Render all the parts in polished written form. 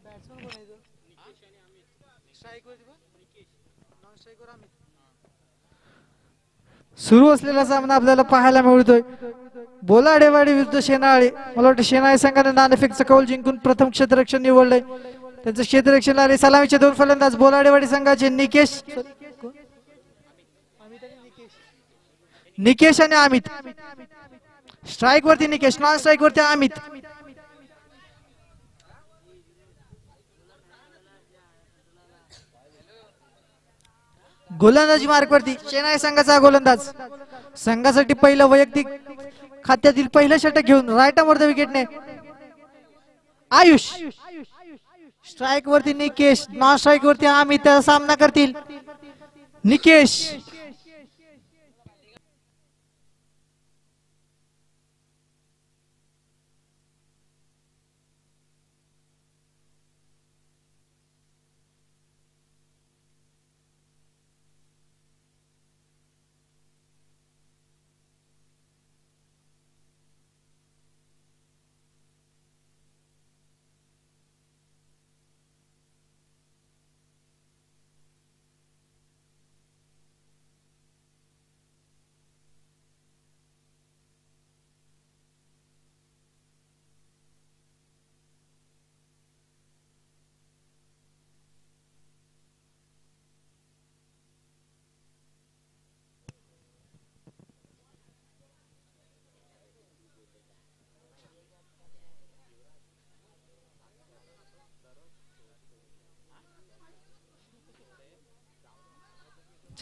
Batsman कोण आहे तो? स्ट्राईक वरती पण नॉन स्ट्राईक वर अमित. सुरू असलेला सामना आपल्याला पाहायला मिळतोय. बोलाडेवाडी विरुद्ध शेनाळे. मला वाटतं शेनाळे संघाने नाणेफेकचं कौल जिंकून प्रथम क्षेत्ररक्षण निवडलंय. त्यांचं क्षेत्ररक्षण आले. सलामीचे दोन फलंदाज बोलाडेवाडी संघाचे निकेश निकेश आणि अमित. स्ट्राईक वरती निकेश, नॉन स्ट्राईक वरती अमित. गोलंदाजी मार्क वरती शेनाळे संघाचा गोलंदाज. संघासाठी पहिलं वैयक्तिक खात्यातील पहिलं षटक घेऊन राईट आर्म विकेटने आयुष. स्ट्राईक वरती निकेश, नॉन स्ट्राईक वरती अमित सामना करतील. निकेश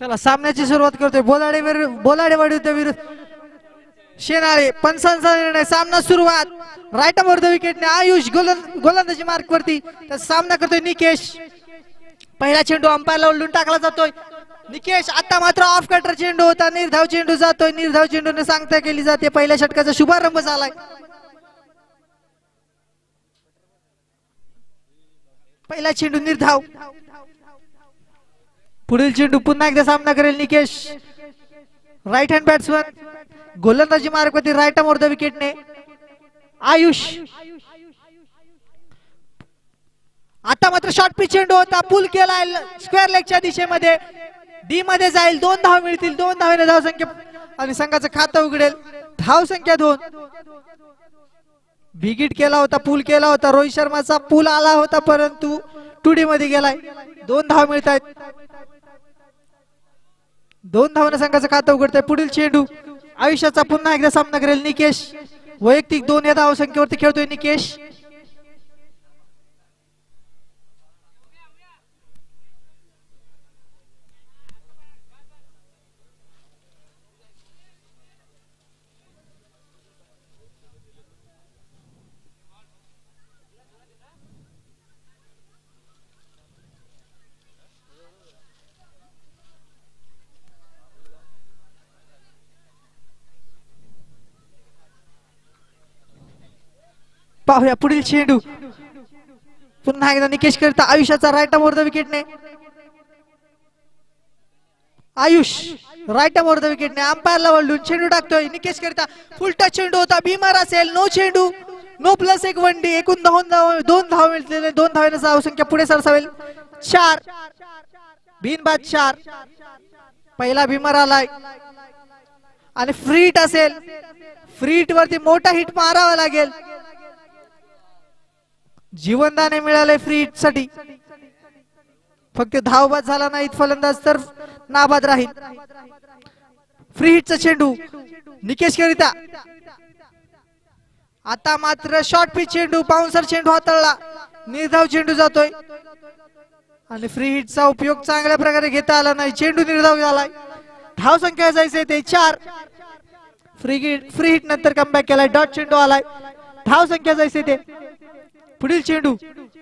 चला सामन्याची सुरुवात करतोय. बोलाडेवाडी विरुद्ध शेनाळे. पंचांचा निर्णय. सामना सुरुवात. राईट आर्म विकेटने आयुष गोलंदाजी मार्क वरती. तर सामना करतोय निकेश. पहिला चेंडू अंपायरला उलटून टाकला जातोय. निकेश आता मात्र ऑफ कटर चेंडू होता. निर्धाव चेंडू जातोय. निर्धाव चेंडूने सांगता केली जाते. पहिल्या षटकाचा शुभारंभ झालाय. पहिला चेंडू निर्धाव. पुढील चेंडू पुन्हा एकदा सामना करेल निकेश. Right hand batsman. गोलंदाजी मार्क वरती राईट आर्म विकेटने आयुष. आता मात्र शॉर्ट पिच चेंडू होता. पुल केला स्क्वेअर लेगच्या दिशेमध्ये. डी मध्ये जाईल. 2 धाव मिळतील. 2 धावेने धावसंख्या आणि संघाचं खातं उघडेल. धावसंख्या 2. बिगिट केला होता. पूल केला होता. रोहित शर्माचा पूल आला होता परंतु टुडी मध्ये गेलाय. 2 धाव मिळत आहेत. 2 धावांना संघाचं खातं उघडतंय. पुढील चेंडू आयुष्याचा पुन्हा एकदा सामना करेल निकेश. वैयक्तिक 2 या धावसंख्येवरती खेळतोय निकेश. पाहूया पुढील चेंडू. पुन्हा एकदा निकेश करता. आयुष्याचा राईट आर्म विकेटने आयुष. राईट आर्म विकेटने अंपायरला वळून चेंडू टाकतोय. निकेश करता. फुल टच चेंडू होता. बीमार असेल. नो चेंडू. नो प्लस 1 वनडी. एकूण 2 धाव मिळतील. 2 धावेने धावसंख्या पुढे सरसावेल. 4 बिनबाद 4. पहिला भीमर आलाय आणि फ्री हिट असेल. फ्री हिट वरती मोठा हिट मारावा लागेल. जीवनदाने मिळाले फ्री हिट साठी. फक्त धावबाद झाला नाहीत फलंदाज तर नाबाद राहील. फ्री हिटचा चेंडू निकेश करिता. आता मात्र शॉर्ट पिच चेंडू. बाउन्सर चेंडू हाताळला. निर्धाव चेंडू जातोय आणि फ्री हिटचा उपयोग चांगल्या प्रकारे घेता आला नाही. चेंडू निर्धाव झालाय. धाव संख्या जायचे ते 4. फ्री हिट नंतर कमबॅक केलाय. डॉट चेंडू आलाय. धाव संख्या जायचे ते. पुढील चेंडू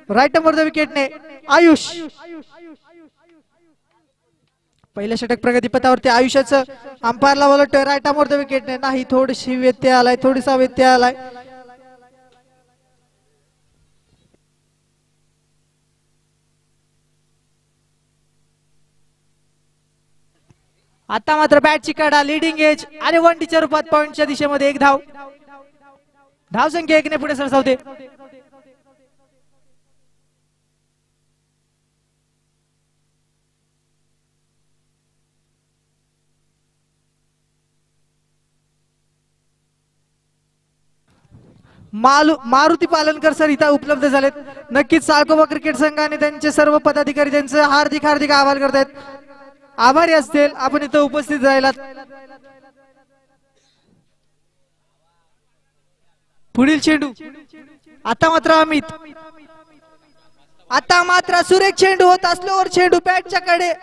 राईट आर्म विकेटने आयुष. पहिल्या षटक प्रगतीपथावरती आयुष्याचं अंपायरला वळतोय. राईट आर्म विकेटने नाही. थोडीशी व्यत्यय आलाय. थोडीसा व्यत्यय आलाय. आता मात्र बॅटची कडा लिडिंग एज आणि वनटीच्या रूपात पॉइंटच्या दिशेमध्ये एक धाव. धाव संख्या 1 ने पुढे सरसावते. मारुती पालनकर सर इथं उपलब्ध झालेत. नक्कीच साळकोबा क्रिकेट संघाने त्यांचे सर्व पदाधिकारी त्यांचे हार्दिक हार्दिक आभार करतायत. आभारी असतील आपण इथं उपस्थित राहिलात. पुढील चेंडू आता मात्र अमित. आता मात्र सुरेख चेंडू होता. स्लोअर चेंडू बॅटच्या कडे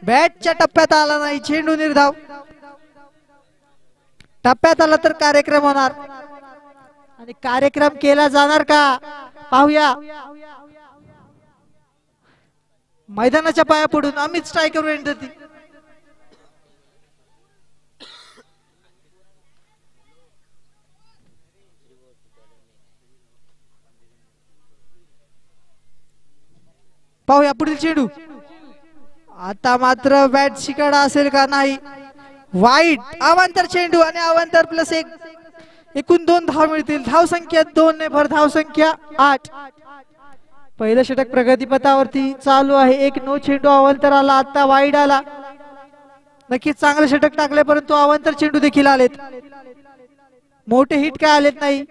बॅटच्या टप्प्यात आला नाही. चेंडू निर्धाव. टप्प्यात आला तर कार्यक्रम होणार आणि कार्यक्रम केला जाणार का पाहूया. मैदानाच्या पाया पडून अमित स्ट्रायकर एंट्री. पाहूया पुढील चेंडू. आता मात्र बॅट शिकाडा असेल का नाही. वाईट अवांतर चेंडू आणि अवांतर प्लस 1 एकूण 2 धाव मिळतील. धाव संख्या 2 ने भर. धाव संख्या 8. पहिलं षटक प्रगतीपथावरती चालू आहे. एक नो चेंडू अवांतर आला. आता वाईड आला. नक्कीच चांगले षटक टाकले परंतु अवांतर चेंडू देखील आलेत. मोठे हिट काय आलेत नाही.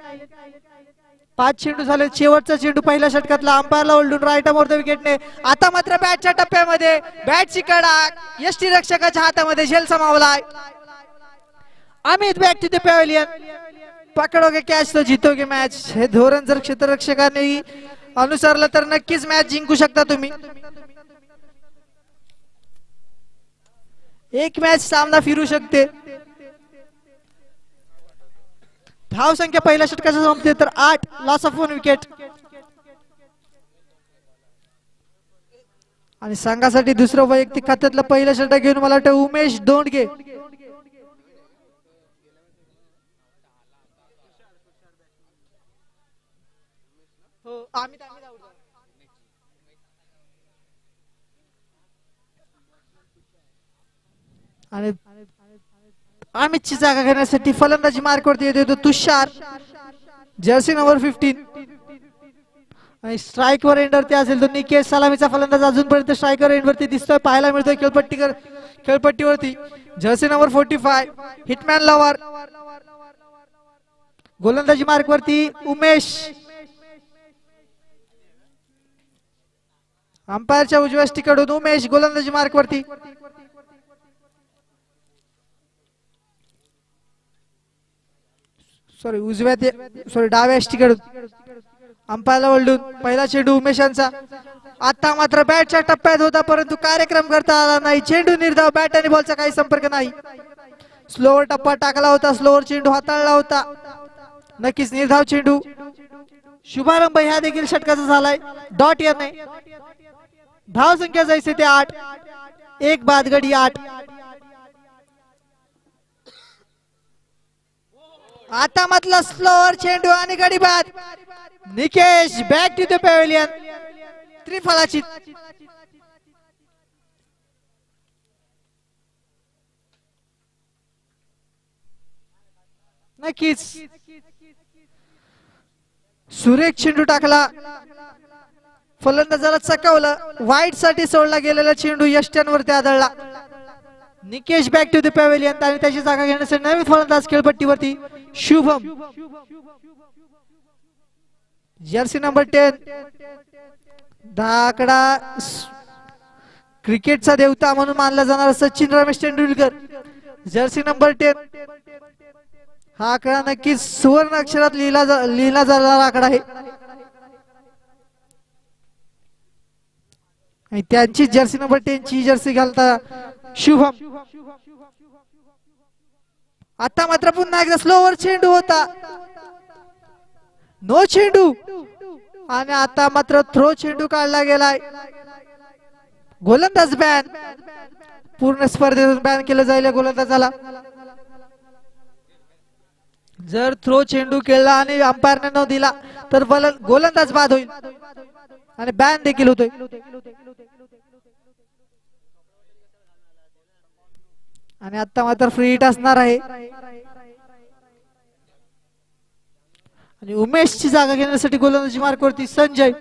5 चेंडू झाले. शेवटचा चेंडू पहिल्या षटकातला अंपायरला ओल्डून राईट आर्म ऑफ द विकेटने. आता मात्र बॅटच्या टप्प्यामध्ये बॅटची कडा यष्टी रक्षकाच्या हातामध्ये झेल समावलाय. Amit back to the pavilion. पकडोगे कॅच तो जीतोगे मॅच. हे धोरण जर क्षेत्ररक्षकांनी अनुसरलं तर नक्कीच मॅच जिंकू शकता तुम्ही. एक मॅच सामना फिरू शकते. धाव संख्या पहिल्या षटकाच्या संपते तर 8. Loss of 1 wicket. आणि संघासाठी दुसरं वैयक्तिक खात्यातलं पहिलं षटक घेऊन मला वाटतं उमेश दोंडगे. आणि अमितची जागा घेण्यासाठी फलंदाजी मार्कवरती येतो तुषार जर्सी नंबर 15. आणि स्ट्राइक वर एंडवरती असेल तो निकेश सलामीचा फलंदाज. अजूनपर्यंत स्ट्रायकर एंडवरती दिसतोय पाहायला मिळतोय खेळपट्टीवरती. Jersey number 45 hitman lover. गोलंदाजी मार्कवरती उमेश. अंपायरच्या उजव्या स्टिकडून उमेश गोलंदाजी मार्कवरती. डाव्या स्टिकडून अंपायरला ओल्डून पहिला चेंडू उमेशांचा. आता मात्र बॅटच्या टप्प्यात होता परंतु कार्यक्रम करता आला नाही. चेंडू निर्धाव. बॅट आणि बॉलचा काही संपर्क नाही. स्लोअर टप्पा टाकला होता. स्लोअर चेंडू हाताळला होता. नक्कीच निर्धाव चेंडू. शुभारंभ ह्या देखील षटकाचा झालाय. डॉट याने धाव संख्या जैसे ते 8. एक बाद गडी 8. आता म्हटलं स्लोअर चेंडू आणि गडी बाद. Nikesh back to the pavilion. त्रिफलाची. नक्कीच सुरेख चेंडू टाकला. फलंदाजाला चकवलं. वाईट साठी सोडला गेलेला चेंडू यष्ट्यांवरती आदळला. Nikesh back to the pavilion आणि त्याची जागा घेण्यासाठी नवीन फलंदाज खेळपट्टीवरती शुभम. जर्सी नंबर 10 धाकडा क्रिकेटचा देवता म्हणून मानला जाणारा सचिन रमेश तेंडुलकर. जर्सी नंबर 10 हा आकडा नक्कीच सुवर्ण अक्षरात लिहिला जाणारा आकडा आहे. आणि त्यांची जर्सी नंबर 10 ची जर्सी घालता शुभम. आता मात्र पुन्हा एकदा स्लोवर चेंडू होता. नो चेंडू आणि आता मात्र थ्रो चेंडू काढला गेलाय. गोलंदाज बॅन. पूर्ण स्पर्धेतून बॅन केलं जाईल गोलंदाजाला. जर थ्रो चेंडू केला आणि अंपायरने न दिला तर गोलंदाज बाद होईल आणि बॅन देखील होतोय. आणि आता मात्र फ्री हिट असणार आहे आणि उमेशची जागा घेण्यासाठी गोलंदाजी मार्कवरती संजय.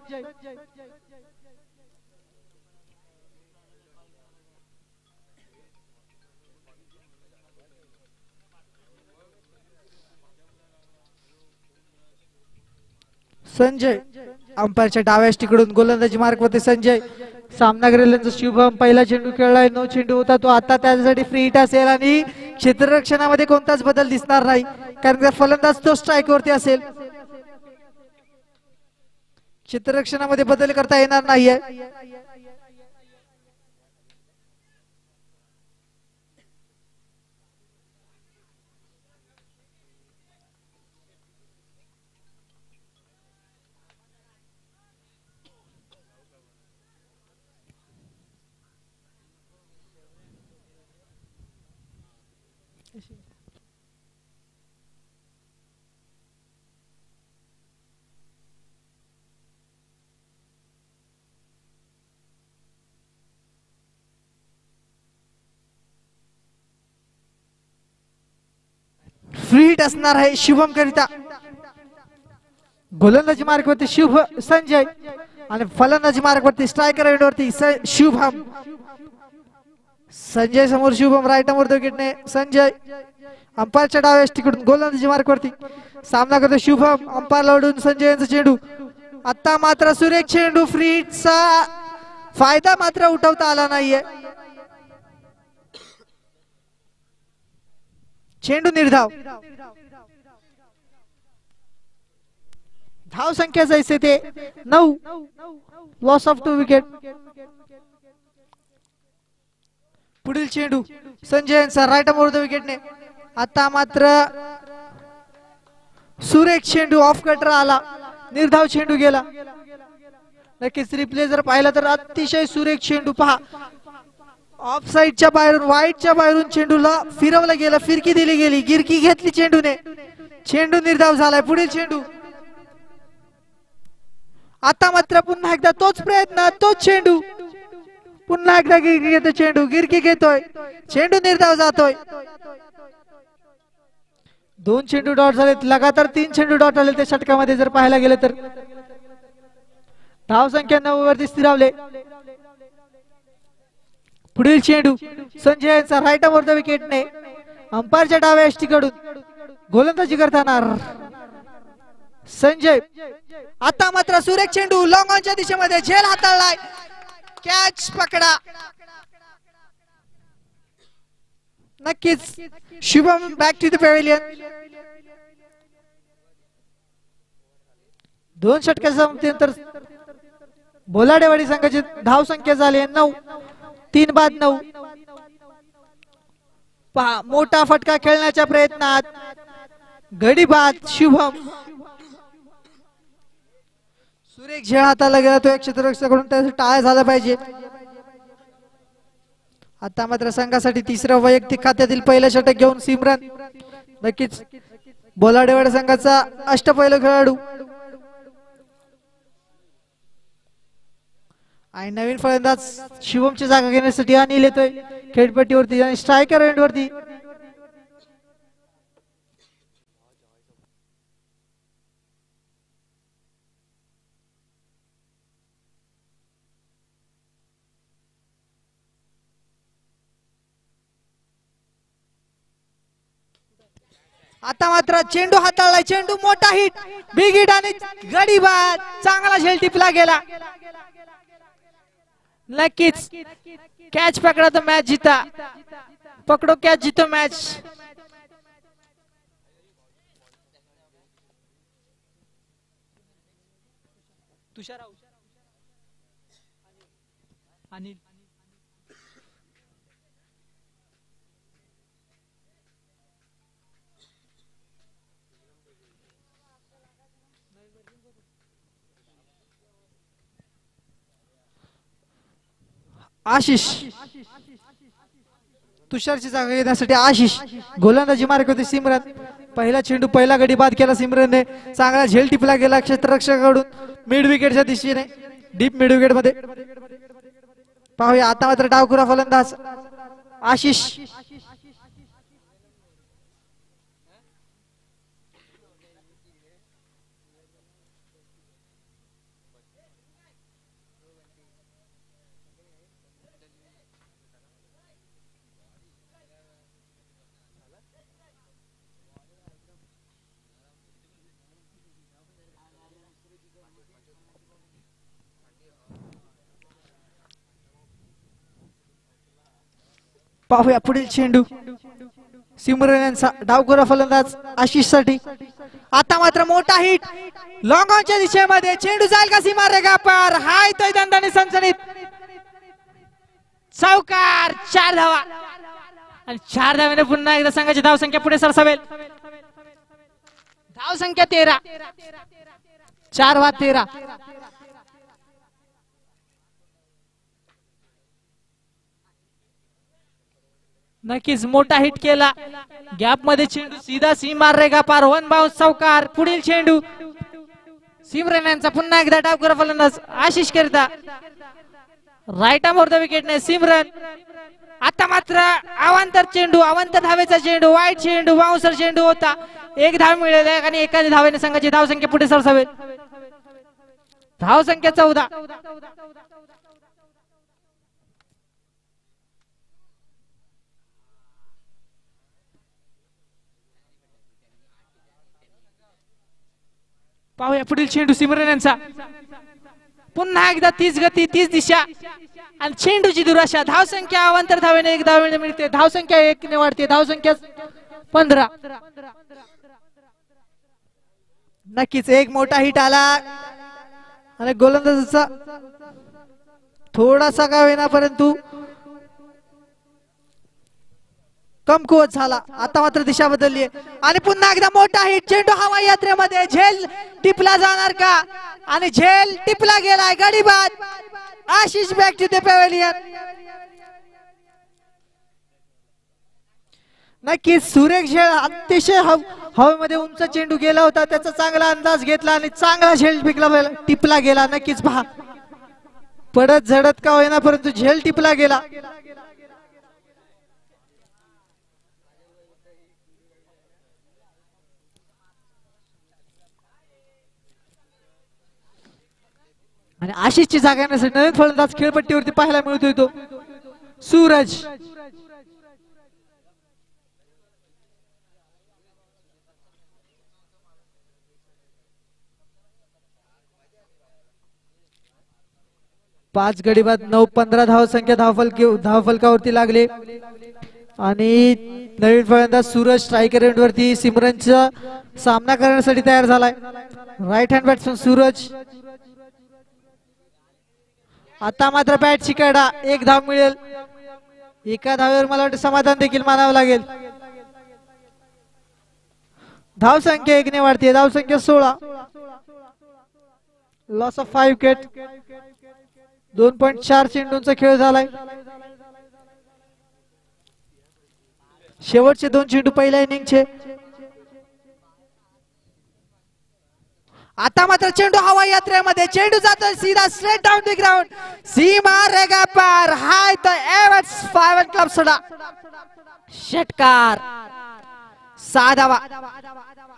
संजय अंपायरच्या डाव्या तिकडून गोलंदाजी मार्कवरती संजय. सामनावीरांचा शुभम पहिला चेंडू खेळलाय, 9 चेंडू होता तो. आता त्यासाठी फ्री हिट असेल आणि क्षेत्ररक्षणामध्ये कोणताच बदल दिसणार नाही कारण फलंदाज तो स्ट्राईक वरती असेल. क्षेत्ररक्षणामध्ये बदल करता येणार नाहीये. फ्री हिट असणार आहे शुभम करिता. गोलंदाजी मार्कवरती शुभ संजय आणि फलंदाजी मार्कवरती स्ट्रायकर एंडवरती शुभम. संजय समोर शुभम, राईट अमोर विकेटने संजय. अंपायरच्या डाव्या तिकडून गोलंदाजी मार्कवरती सामना करतो शुभम. अंपायरला ओढून संजय यांचा चेंडू. आता मात्र सुरेख चेंडू. फ्री हिटचा फायदा मात्र उठवता आला नाहीये. चेंडू निर्धाव. धाव संख्या जैसे ते 9. Loss of 2 wicket. पुढील चेंडू संजय यांचा राईट अमोर विकेटने. आता मात्र सुरेख चेंडू ऑफ कटर आला, निर्धाव चेंडू गेला. नक्कीच रिप्ले जर पाहिला तर अतिशय सुरेख चेंडू पहा. ऑफ साइडच्या बाहेरून वाईटच्या बाहेरून चेंडूला फिरवलं गेलं, फिरकी दिली गेली, गिरकी घेतली चेंडूने. चेंडू निर्धाव झालाय. पुढील चेंडू. आता मात्र पुन्हा एकदा तोच प्रयत्न, तोच चेंडू. पुन्हा एकदा गिरकी घेतो चेंडू, गिरकी घेतोय चेंडू, निर्धाव जातोय. 2 चेंडू डॉट झालेत. लगातार 3 चेंडू डॉट आले त्या षटकामध्ये जर पाहायला गेलं तर. धाव संख्या 9 वरती स्थिरावले. पुढील चेंडू संजय यांचा राईट अमोर विकेटने. अंपायरच्या डाव्या यष्टीकडून गोलंदाजी करताना संजय. आता मात्र सुरेख चेंडू लॉंग ऑनच्या दिशेमध्ये, झेल हाताळलाय, कॅच पकडा. नक्कीच Shubham back to the pavilion. 2 षटकाच्या नंतर बोलाडेवाडी संघाची धाव संख्या झाली 9. 3 बाद 9. पहा मोठा फटका खेळण्याच्या प्रयत्नात गडी बाद शुभम. सुरेख झेल हाताला गेला तो एक क्षेत्ररक्षकाकडून, त्यासाठी टाळ्या झाला पाहिजे. आता मात्र संघासाठी तिसरं वैयक्तिक खात्यातील पहिलं षटक घेऊन सिमरन. नक्कीच बोलाडेवाडी संघाचा अष्टपैलू खेळाडू आणि नवीन फलंदाज शिवमची जागा घेण्यासाठी अनिल येतोय खेळपट्टीवरती आणि स्ट्रायकर एंडवरती. आता मात्र चेंडू हाताळलाय, चेंडू मोठा हिट, बिग हिट आणि गडी बाद. चांगला झेल टिपला गेला. नक्कीच कॅच पकडा तो मैच जीता, पकड़ो कैच जीतो मैच. तुषार अनिल आशिष. तुषारची जागा घेण्यासाठी आशिष. गोलंदाजी मार्क होती सिमरन. पहिला चेंडू पहिला गडी बाद केला सिमरनने. चांगला झेल टिपला गेला क्षेत्ररक्षकाकडून मिड विकेटच्या दिशेने, डीप मिड विकेट मध्ये. पाहूया आता मात्र डावखुरा फलंदाज आशिष. पाहूया पुढील चेंडू सिमरन यांचा डावखुरा फलंदाज आशिष साठी. आता मात्र मोठा हिट लॉंग ऑनच्या दिशेमध्ये चेंडू जाईल का सीमा रेगा पार. हाय तो दंडाने सनसनीत चौकार. 4 धावा आणि 4 धावेने पुन्हा एकदा संघाची धावसंख्या पुढे सरसावेल. धावसंख्या 13. 4 वा 13. नक्कीच मोठा हिट केला गॅप मध्ये चेंडू सीधा सीमा रेगा पार. 1 बाउंस चौकार. पुढील चेंडू सिमरन यांचा पुन्हा एकदा डावखुरा फलंदाज आशिष करता. राईट आर्म वर द विकेटने सिमरन. आता मात्र अवांतर चेंडू अवांतर धावेचा चेंडू वाईट चेंडू बाउन्सर चेंडू होता. 1 धाव मिळेल आणि एखाद्या धावेने संघाची धावसंख्या पुढे सरसावेल. धावसंख्या 14. पाहूया पुढील चेंडू सिमरन यांचा. पुन्हा एकदा 30 गती 30 दिशा आणि चेंडूची दुराशा. धावसंख्या अवांतर धावेने 1 धावेने मिळते. धावसंख्या 1 ने वाढते. धावसंख्या 15. नक्कीच एक मोठा हिट आला आणि गोलंदाजाचा थोडासा का होईना परंतु कमकुवत झाला. आता मात्र दिशा बदलली आणि पुन्हा एकदा मोठा हिट. चेंडू हवाई यात्रेमध्ये झेल टिपला जाणार का आणि झेल टिपला गेलाय. गडी बाद. Ashish back to the pavilion. नक्कीच सुरेख झेल अतिशय हवेमध्ये उंच चेंडू गेला होता. त्याचा चांगला अंदाज घेतला आणि चांगला झेल टिपला गेला. नक्कीच पहा पडत झडत का होईना परंतु झेल टिपला गेला. आणि आशिषची जागा येण्यासाठी नवीन फलंदाज खेळपट्टीवरती पाहायला मिळतोय तो सूरज. पाच गडी बाद 9-15 धावसंख्या धावफलकावरती लागले आणि नवीन फलंदाज सूरज स्ट्रायकर एंडवरती सिमरनचा सामना करण्यासाठी तयार झालाय. Right hand batsman Suraj. आता मात्र बॅटची कडा. 1 धाव मिळेल. एका धावेवर मला वाटतं समाधान देखील मानावं लागेल. धावसंख्या 1 ने वाढते. धावसंख्या 16. Loss of 5 wicket. 2.4 चेंडूंचा खेळ झालाय. शेवटचे 2 चेंडू पहिल्या इनिंगचे. आता मात्र चेंडू हवाई यात्रेमध्ये. चेंडू जातो सीधा स्ट्रेट डाऊन द ग्राउंड. सीमा रेगा पार. हाय तो एव्हर्ट्स 5 क्लब सोडा. षटकार. 6 धावा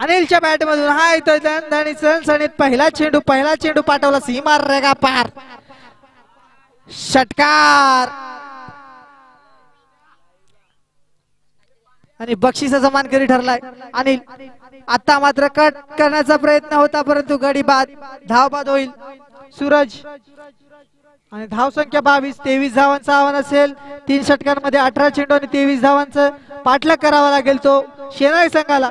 अनिलच्या बॅट मधून. हाय तो दणदणीत सणसणीत पहिला चेंडू पाठवला सीमा रेगा पार. षटकार आणि बक्षिसाचा मानकरी ठरलाय अनिल. आता मात्र कट करण्याचा प्रयत्न होता परंतु गडी बाद. धाव बाद होईल सूरज आणि धावसंख्या 22. 23 धावांचं आव्हान असेल. 3 षटकांमध्ये 18 चेंडू आणि 23 धावांचं पाठलाग करावा लागेल तो शेनाळी संघाला.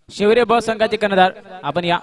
शिवरे ब संघाचे कर्णधार आपण या.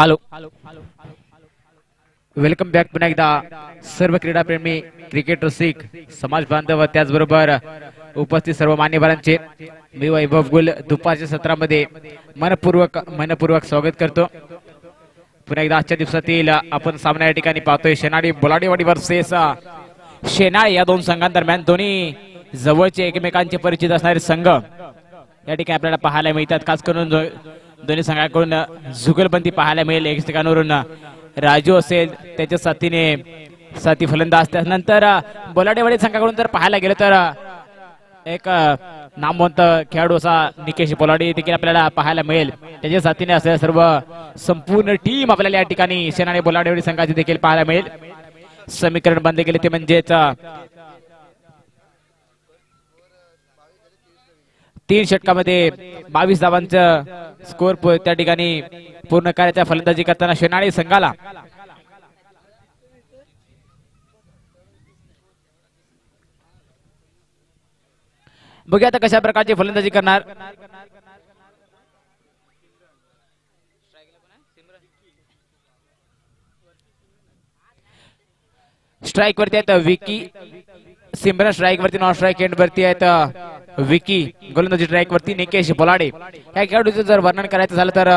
हॅलो वेलकम बॅक पुन्हा एकदा सर्व क्रीडाप्रेमी क्रिकेट रसिक समाज बांधव त्याचबरोबर उपस्थित सर्व मान्यवरांचे मी वैभव गुल दुपारच्या सत्रामध्ये मनपूर्वक स्वागत करतो। पुन्हा एकदा आजच्या दिवसातील आपण सामना या ठिकाणी पाहतोय शेनाडी बोलाडेवाडी वर्सेस शेनाळे या दोन संघांदरम्यान दोन्ही जवळचे एकमेकांचे परिचित असणारे संघ या ठिकाणी आपल्याला पाहायला मिळतात। खास करून दोन्ही संघाकडून जुगलबंदी पाहायला मिळेल। एक ठिकाणावरून राजू असेल त्याच्या साथी फलंदाज त्यानंतर बोलाडेवाडी संघाकडून जर पाहायला गेलं तर एक नामवंत खेळाडू असा निकेश बोलाडे देखील आपल्याला पाहायला मिळेल। त्याच्या साथीने असलेल्या सर्व संपूर्ण टीम आपल्याला या ठिकाणी शेनाळे बोलाडेवाडी संघाची देखील पाहायला मिळेल। समीकरण बंद केले ते म्हणजेच 3 षटकामध्ये 22 धावांचं स्कोर त्या ठिकाणी पूर्ण करायचा फलंदाजी करताना शेनाळे संघाला बघूया आता कशा प्रकारची फलंदाजी करणार। स्ट्राइक वरती आहेत विकी सिमरन, स्ट्राइक वरती नॉन स्ट्राइक एंड वरती आहेत विकी, गोलंदाजी स्ट्राइक वरती निकेश बोलाडे। या खेळाडूचं जर वर्णन करायचं झालं तर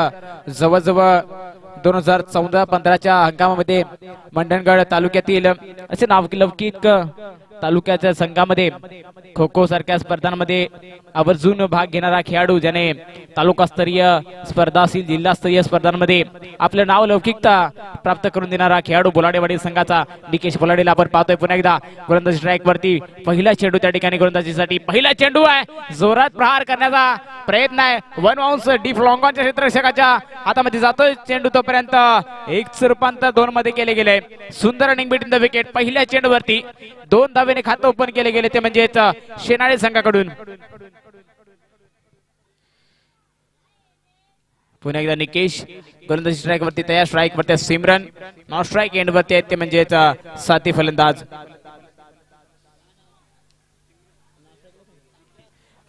जवळजवळ 2014-15च्या हंगामामध्ये मंडणगड तालुक्यातील असे नावलौकिक तालुक्याच्या संघामध्ये खो खो सारख्या स्पर्धांमध्ये आवर्जून भाग घेणारा खेळाडू, ज्याने तालुकास्तरीय स्पर्धा असतील जिल्हास्तरीय स्पर्धांमध्ये आपलं नाव लौकिकता प्राप्त करून देणारा खेळाडू बोलाडेवाडी संघाचा निकेश बोलाडेला आपण पाहतोय। पुन्हा एकदा गोलंदाजी स्ट्राइक वरती पहिला चेंडू त्या ठिकाणी गोलंदाजीसाठी पहिला चेंडू आहे, जोरात प्रहार करण्याचा प्रयत्न आहे। 1 बाउन्स डीप लॉंगॉनच्या क्षेत्ररक्षकाच्या हातामध्ये जातोय चेंडू, तोपर्यंत एक रूपांतर 2 मध्ये केले गेले। सुंदर रनिंग बिटवीन द विकेट, पहिल्या चेंडूवरती 2 धावेने खातं ओपन केले गेले ते म्हणजेच शेनाळे संघाकडून। पुन्हा एकदा निकेश गोलंदाजी स्ट्राइक वरती तयार, स्ट्राइक वरती सिमरन, नॉन स्ट्राइक एंड वरती आहेत ते म्हणजेच साथी फलंदाज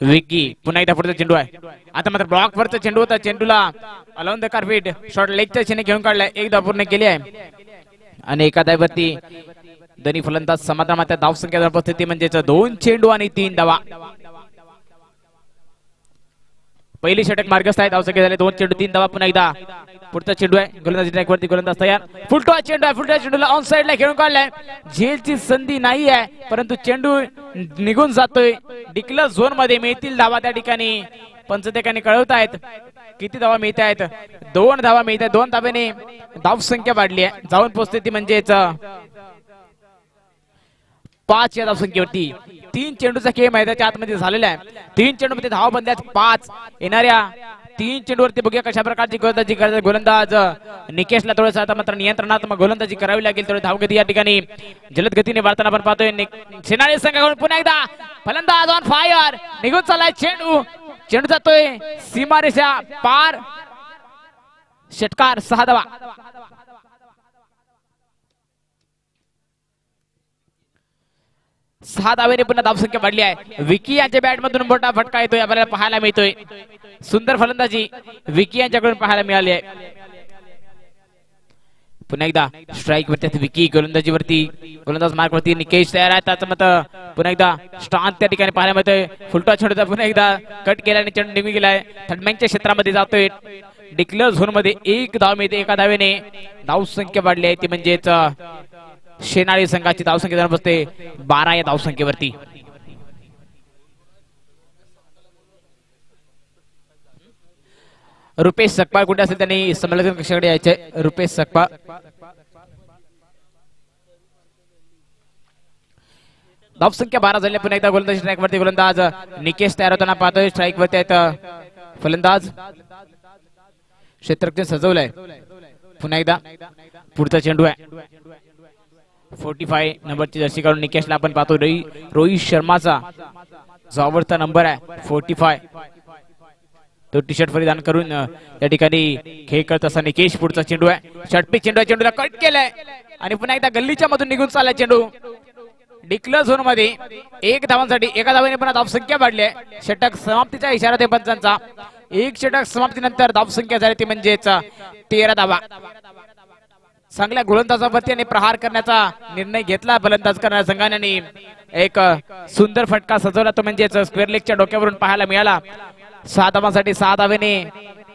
विकी। पुन्हा एकदा पुढचा चेंडू आहे, आता मात्र ब्लॉक वरचा चेंडू होता, चेंडूला अलाउन द कार्पेट शॉर्ट लेगच्या दिशेने घेऊन काढलाय, 1 धाव पूर्ण केली आहे आणि एका धावेवरती दोन्ही फलंदाज समाधान मात्र धाव संख्या उपस्थिती म्हणजेच 2 चेंडू आणि 3 धावा। पहिली षटक मार्गस्थ आहे, धाव संख्या झाले 2 चेंडू 3 धावा। पुन्हा एकदा पुढचा चेंडू आहे, गोलंदाजी ट्रॅक वरती गोलंदाज तयार, फुलटॉस चेंडू आहे, फुलटॉस चेंडूला ऑन साइडला खेळून काढलाय, झेलची संधी नाही आहे परंतु चेंडू निघून जातोय। डिक्लेअर झोन मध्ये मिळतील धावा त्या ठिकाणी पंच ठिकाणी कळवत आहेत। किती धावा मिळत आहेत? 2 धावा मिळत आहेत। 2 धावेने धाव संख्या वाढली आहे, जाऊन पोहोचते ती म्हणजेच 5 या धाव संख्येवरती। 3 चेंडूचा खेळ मैदानाच्या आतमध्ये झालेला आहे, 3 चेंडूमध्ये धावा बनल्यात 5। येणाऱ्या 3 चेंडूवरती बघूया कशा प्रकारची गोलंदाजी करतात गोलंदाज निकेशला। थोडंसं आता मात्र नियंत्रणात्मक गोलंदाजी करावी लागेल, थोडी धावगती या ठिकाणी जलद गतीने वाढताना आपण पाहतोय। शेनाळे संघाकडून पुन्हा एकदा फलंदाज ऑन फायर, निघून चाललाय चेंडू, चेंडू जातोय सीमारेषा पार, षटकार 6 धावा। 6 धावेने पुन्हा धावसंख्या वाढली आहे। विकी यांच्या बॅट मधून मोठा फटका येतोय, आपल्याला पाहायला मिळतोय। सुंदर फलंदाजी विकी यांच्याकडून पाहायला मिळाली आहे। पुन्हा एकदा स्ट्राइक वरती विकी, गोलंदाजी वरती गोलंदाज मार्क वरती निकेश तयार आहे, त्याचं मत पुन्हा एकदा स्टान त्या ठिकाणी पाहायला मिळतोय। फुलटॉस चेंडूचा पुन्हा एकदा कट केल्याने चेंडू निघून गेलाय, थर्डमॅनच्या क्षेत्रामध्ये जातोय। डिक्लेअर झोन मध्ये 1 धाव मिळते, एका धावेने धाव संख्या वाढली आहे ती म्हणजेच शेनाळे संघाची धाव संख्या बसते 12 या धाव संख्येवरती। रुपेश सकपाळ कुठे असेल त्यांनी संमेलन कक्षाकडे यायचे। रुपेश सकपाळ धाव संख्या 12 झाली। पुन्हा एकदा गोलंदाजी स्ट्राइक वरती गोलंदाज निकेश तयार होताना पाहतोय, स्ट्राइक वरती आहेत फलंदाज क्षेत्ररक्षण सजवलंय। पुन्हा एकदा पुढचा चेंडू आहे, 45 नंबरची जर्सी काढून निकेशला आपण पाहतो। रोहित शर्माचा जो आवडता नंबर आहे 45, तो टी शर्ट परिधान करून या ठिकाणी खेळ करत असताना निकेश। पुढचा चेंडू आहे, षटपी चेंडू आहे, चेंडूला कट केलाय आणि पुन्हा एकदा गल्लीच्या मधून निघून चाललाय चेंडू। डिक्लेअर झोन मध्ये 1 धावांसाठी, एका धावेने पण धाव संख्या वाढली आहे। षटक समाप्तीचा इशारा ते पंचांचा। एक षटक समाप्तीनंतर धावसंख्या झाली ती म्हणजेच 13 धावा. चांगल्या गोलंदाजावरती आणि प्रहार करण्याचा निर्णय घेतला फलंदाज करणाऱ्या संघाने आणि एक सुंदर फटका सजवला तो म्हणजेच स्क्वेअर लेगच्या डोक्यावरून पाहायला मिळाला. 6 धावांसाठी 6 धावेने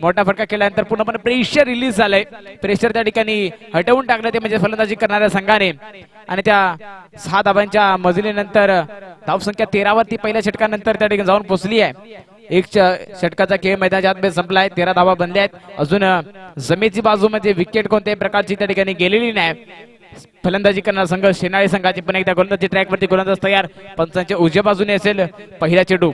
मोठा फटका केल्यानंतर पूर्णपणे प्रेशर रिलीज झालंय. प्रेशर त्या ठिकाणी हटवून टाकलं ते म्हणजे फलंदाजी करणाऱ्या संघाने आणि त्या 6 धावांच्या मजलीनंतर धावसंख्या 13 वरती पहिल्या षटकानंतर त्या ठिकाणी जाऊन पोहोचली आहे. एक षटकाचा खेळ मैदानाच्या आतमध्ये संपलाय. 13 धावा बनल्या आहेत. अजून जमेची बाजूमध्ये विकेट कोणत्याही प्रकारची त्या ठिकाणी गेलेली नाही. फलंदाजी करणारा संघ शेनाळी संघाची पण एकदा गोलंदाजी ट्रॅकवरती गोलंदाज तयार. पंचांच्या उजव्या बाजूने असेल पहिला चेंडू.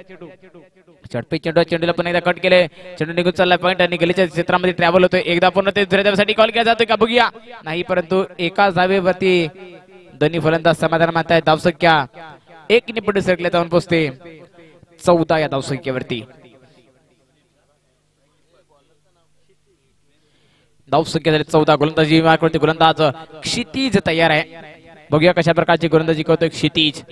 चटपी चेंडू चेंडूला पण एकदा कट केले. चेंडू निघून चालला पॉईंट आणि गलीच्या क्षेत्रामध्ये ट्रॅव्हल होतोय. एकदा पूर्ण ते दुसऱ्या धावेसाठी कॉल केला जातोय का बघूया. नाही परंतु एकाच धावेवरती दोन्ही फलंदाज समाधान मानतायत. धावसंख्या 1 ने पुढे सरकले जाऊन पोहोचते 14 या धावसंख्येवरती. धावसंख्या झाली 14. गोलंदाजी मार्कवरती गोलंदाज क्षितिज तयार आहे. बघूया कशा प्रकारची गोलंदाजी करतोय क्षितिज.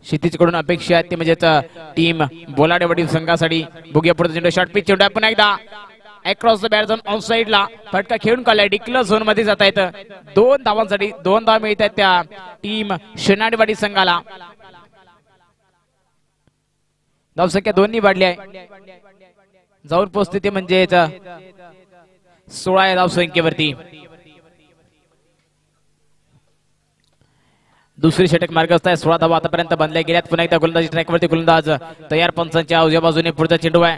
क्षितिज कडून अपेक्षा आहे ती म्हणजेच टीम बोलाडेवडील संघासाठी. बघूया पुढे चेंडू शॉर्ट पिच चेंडू पुन्हा एकदा across the bat zone on side ला फटका खेळून काढलाय. डिक्लेअर झोन मध्ये जाता येतं. 2 धावांसाठी 2 धावा मिळत आहेत त्या टीम शेनाडीवाडी संघाला. धावसंख्या 2 वाढली आहे. जाऊन पोहोचते ते म्हणजे 16 या धावसंख्येवरती. दुसरी षटक मार्गस्थ आहे. 16 धावा आतापर्यंत बांधल्या गेल्यात. पुन्हा एकदा गोलंदाजी ट्रॅकवरती गोलंदाज तयार. पंचांच्या उजव्या बाजूने पुढचा चेंडू आहे.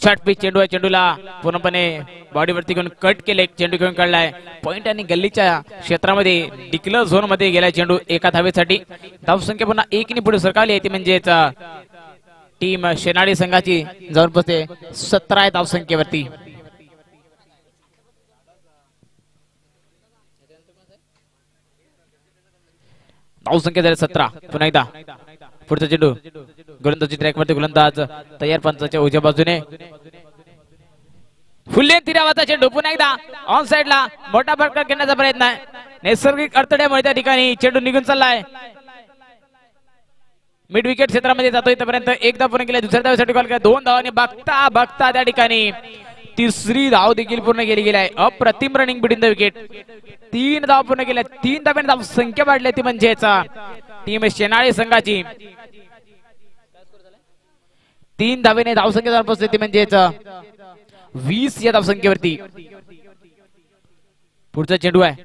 शॉर्ट पिच चेंडू आहे. चेंडूला पूर्णपणे बॉडीवरती घेऊन कट केले. चेंडू घेऊन काढलाय पॉइंट आणि गल्लीच्या क्षेत्रामध्ये डिक्लेअर झोन मध्ये गेलाय चेंडू एका धावेसाठी. धावसंख्या पुन्हा 1 ने पुढे सरकली आहे ती म्हणजेच टीम शेनाडी संघाची जाऊन पोहोचते 17 या धावसंख्येवरती. धावसंख्या झाली 17. पुन्हा एकदा पुढचा चेंडू गोलंदाजी ट्रॅकवरती गोलंदाज तयार. पंचाच्या उजव्या बाजूने फुल्ले तिरावाचा चेंडू. पुन्हा एकदा ऑन साइड ला मोठा फटका घेण्याचा प्रयत्न आहे. नैसर्गिक अडथळ्यामुळे त्या ठिकाणी चेंडू निघून चाललाय. मिड विकेट क्षेत्रामध्ये जातो. इथपर्यंत एकदा पूर्ण केला. दुसऱ्या धावेसाठी कॉल केला. 2 धावांनी बघता बघता त्या ठिकाणी तिसरी धाव देखील पूर्ण केली गेली आहे. अप्रतिम रनिंग बिटवीन द विकेट. 3 धाव पूर्ण केल्या. 3 धाव्याने धाव संख्या वाढली ती म्हणजेच टीम शेनाळी संघाची 3 धावेने धावसंख्या जाऊन पोहोचते ती म्हणजेच 20 या धावसंख्येवरती. पुढचा चेंडू आहे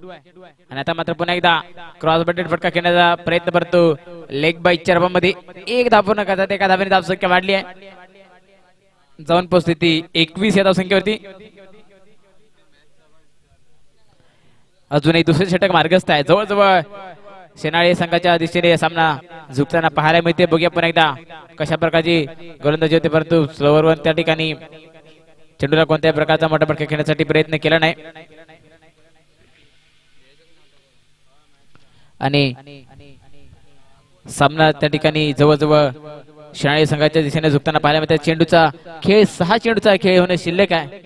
आणि आता मात्र पुन्हा एकदा क्रॉस बटेड फटका खेळण्याचा प्रयत्न करतो. लेग बाईच्या रबामध्ये 1 धाव पूर्ण करतात. एका धावेने धावसंख्या वाढली आहे. जाऊन पोहोचते ती 21 या धावसंख्येवरती. अजूनही दुसरे षटक मार्गस्थ आहे. जवळजवळ शेनाळी संघाच्या दिशेने सामना झुकताना पाहायला मिळते. बघूया पुन्हा एकदा कशा प्रकारची गोलंदाजी होते परंतु स्लोवर त्या ठिकाणी चेंडूला कोणत्याही प्रकारचा मोठा फटका खेळण्यासाठी प्रयत्न केला नाही आणि सामना त्या ठिकाणी जवळजवळ शेनाळी संघाच्या दिशेने झुकताना पाहायला मिळते. चेंडूचा खेळ 6 चेंडूचा खेळ होणे शिल्लक आहे.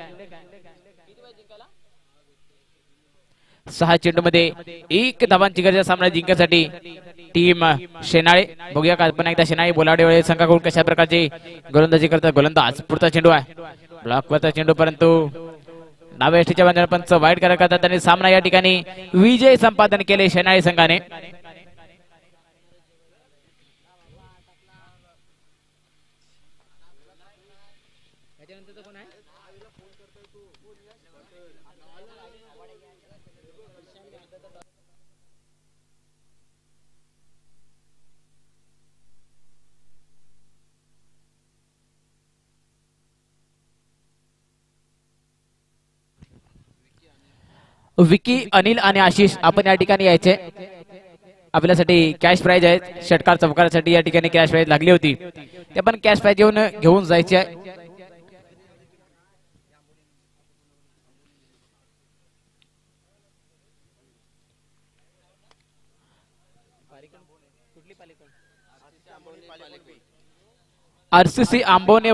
6 चेंडू मध्ये 1 धावांची गरज सामना जिंकण्यासाठी टीम शेनाळे. बघूया का पुन्हा एकदा शेनाळे बोलाडेवाडी संघाकडून कशा प्रकारची गोलंदाजी करतात गोलंदाज. पुढचा चेंडू आहे ब्लॉकवरचा चेंडू परंतु डाव्या यष्टीच्या बाजूने पंच वाईट करतात आणि सामना या ठिकाणी विजय संपादन केले शेनाळे संघाने. विकी, अनिल आणि आशिष आपण या ठिकाणी यायचे. आपल्यासाठी कॅश प्राइज आहे. षटकार चौकारासाठी या ठिकाणी कॅश प्राइज लागली होती. ते पण कॅश प्राइज घेऊन जायचे आहे. RCC आंबोने